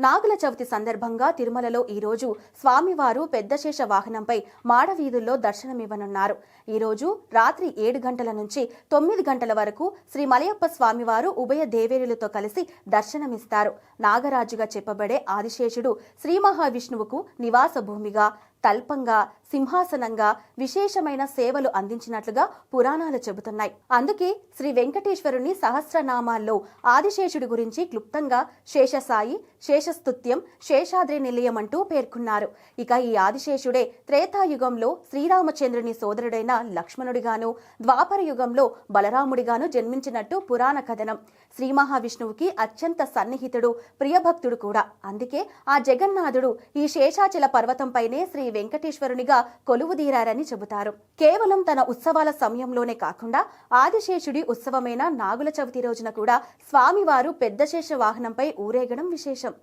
నాగుల చవితి సందర్భంగా తిరుమలలో ఈరోజు స్వామివారు పెద్దశేష వాహనంపై మాడవీధుల్లో దర్శనమివ్వనున్నారు. ఈరోజు రాత్రి 7 గంటల నుంచి 9 గంటల వరకు శ్రీ మలయప్ప స్వామివారు ఉభయ దేవేరులతో కలిసి దర్శనమిస్తారు. నాగరాజుగా చెప్పబడే ఆదిశేషుడు శ్రీ మహావిష్ణువుకు నివాస భూమిగా, తల్పంగా, సింహాసనంగా విశేషమైన సేవలు అందించినట్లుగా పురాణాలు చెబుతున్నాయి. అందుకే శ్రీ వెంకటేశ్వరుని సహస్రనామాల్లో ఆదిశేషుడి గురించి క్లుప్తంగా శేషసాయి, శేషస్తుత్యం, శేషాద్రి నిలయం అంటూ పేర్కొన్నారు. ఇక ఈ ఆదిశేషుడే త్రేతాయుగంలో శ్రీరామచంద్రుని సోదరుడైన లక్ష్మణుడిగాను, ద్వాపర యుగంలో బలరాముడిగాను జన్మించినట్టు పురాణ కథనం. శ్రీ మహావిష్ణువుకి అత్యంత సన్నిహితుడు, ప్రియభక్తుడు కూడా. అందుకే ఆ జగన్నాథుడు ఈ శేషాచల పర్వతంపైనే శ్రీ వెంకటేశ్వరునిగా కొలువుదీరారని చెబుతారు. కేవలం తన ఉత్సవాల సమయంలోనే కాకుండా ఆదిశేషుడి ఉత్సవమైన నాగుల చవితి రోజున కూడా స్వామివారు పెద్దశేష వాహనంపై ఊరేగడం విశేషం.